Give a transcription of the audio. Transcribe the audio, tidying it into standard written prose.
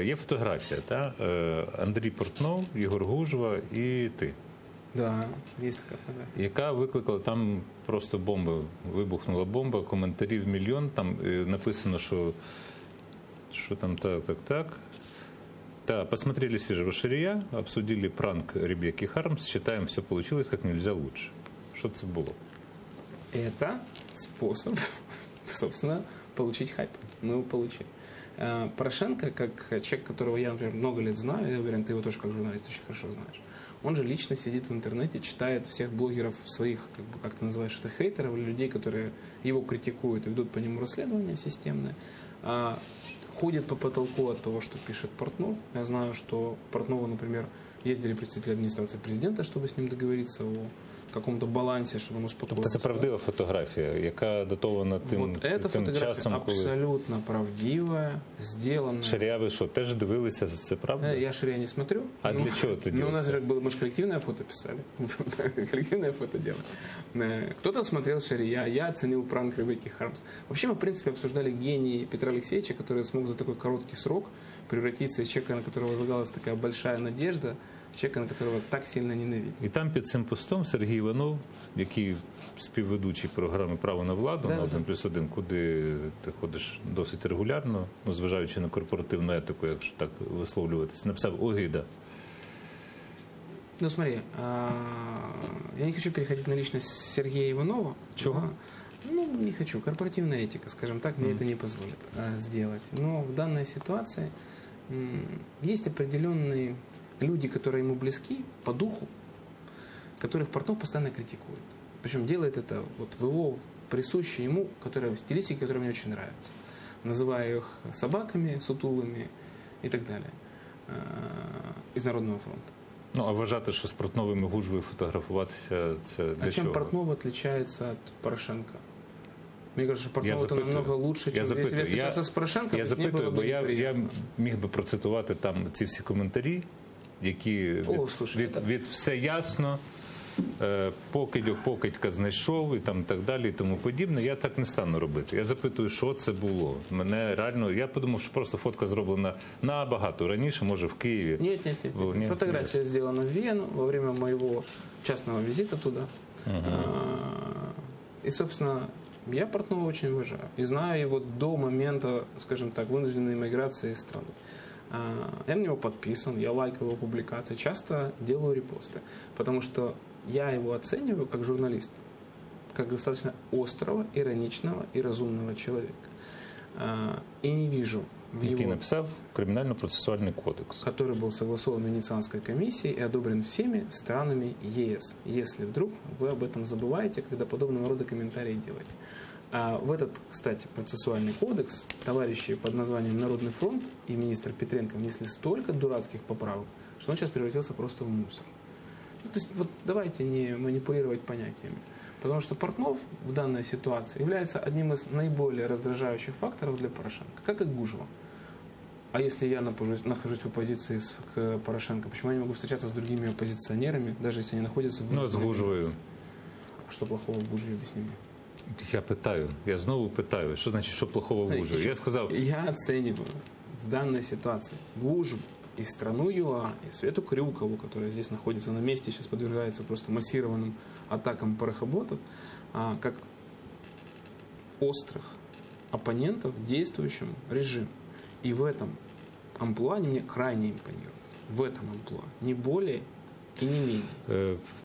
Є фотографія, та? Андрій Портнов, Єгор Гужва і ти. Да, есть такая фотография. Яка викликала, там просто бомба, вибухнула бомба, коментарів мільйон, там написано, що там так. Да, посмотрели свежего Шария, обсудили пранк Ребекки Хармс, считаем, все получилось как нельзя лучше. Что это было? Это способ, собственно, получить хайп. Мы его получили. Порошенко, как человек, которого я, например, много лет знаю, я уверен, ты его тоже как журналист очень хорошо знаешь, он же лично сидит в интернете, читает всех блогеров своих, как ты называешь это, хейтеров, или людей, которые его критикуют и ведут по нему расследования системные, ходит по потолку от того, что пишет Портнов. Я знаю, что Портнову, например, ездили представители администрации президента, чтобы с ним договориться о каком-то балансе, чтобы ему спокойно... Це правдива фотографія, яка датована тим, вот эта тим фотография часом, коли... абсолютно правдивая, сделанная... Шарія, ви що, теж дивилися, це правда? Я Шария не смотрю. А для чего ты делаешь? У нас же было, мы же коллективное фото писали. Коллективное фото делали. Кто-то смотрел Шария, я оценил пранк Ребекки Хармс. Вообще мы, в принципе, обсуждали гений Петра Алексеевича, который смог за такой короткий срок превратиться из человека, на которого возлагалась такая большая надежда, в человека, на которого так сильно ненавидят. І там під цим постом Сергій Іванов, який співведучий програми «Право на владу» на 1+1, куди ти ходиш досить регулярно, зважаючи на корпоративну етику, якщо так висловлюватися, написав «Огида». Ну смотри, я не хочу переходить на личность Сергея Иванова. Чего? Ну, не хочу. Корпоративная этика, скажем так, мне это не позволит сделать. Но в данной ситуации есть определенные люди, которые ему близки по духу, которых Портнов постоянно критикует. Причем делает это вот в его присущей ему, стилистике, которая мне очень нравится. Называя их собаками, сутулыми и так далее. Из Народного фронта. Ну, а вважати, що з Портновим і Гужвою фотографуватися, це для чого? А чем Портнов отличается от Порошенко? Мне кажется, что Портнов это намного лучше, чем если я встречался с Порошенко, я запитую, бо я міг би процитувати там ці всі коментарі, які від все ясно, покидька знайшов і там так далі і тому подібне. Я так не стану робити. Я запитую, що це було. Мене реально, я подумав, що просто фотка зроблена набагато раніше, може в Києві. Нет. Фотография сделана в Вену во время моего частного визита туда. И, собственно, я Портнова очень уважаю. И знаю его до момента, скажем так, вынужденной миграции из страны. Я на него подписан, я лайкаю его публикации, часто делаю репосты. Потому что я его оцениваю как журналист, как достаточно острого, ироничного и разумного человека. И не вижу в его... Який написал Криминально-процессуальный кодекс. Который был согласован Венецианской комиссией и одобрен всеми странами ЕС. Если вдруг вы об этом забываете, когда подобного рода комментарии делаете. А в этот, кстати, процессуальный кодекс товарищи под названием Народный фронт и министр Петренко внесли столько дурацких поправок, что он сейчас превратился просто в мусор. То есть вот давайте не манипулировать понятиями. Потому что Портнов в данной ситуации является одним из наиболее раздражающих факторов для Порошенко, как и Гужва. А если я нахожусь в оппозиции к Порошенко, почему я не могу встречаться с другими оппозиционерами, даже если они находятся в... Ну, с Гужвою. А что плохого в Гужве, объясни мне? Я снова питаю, що значить, що плохого в Гужві? Я оцениваю в данной ситуации Гужву и страну ЮА, и Свету Крюкову, которая здесь находится на месте, сейчас подвергается просто массированным атакам порохоботов, как острых оппонентов действующему режиму. И в этом амплуа они мне крайне импонируют. В этом амплуа. Не более и не менее.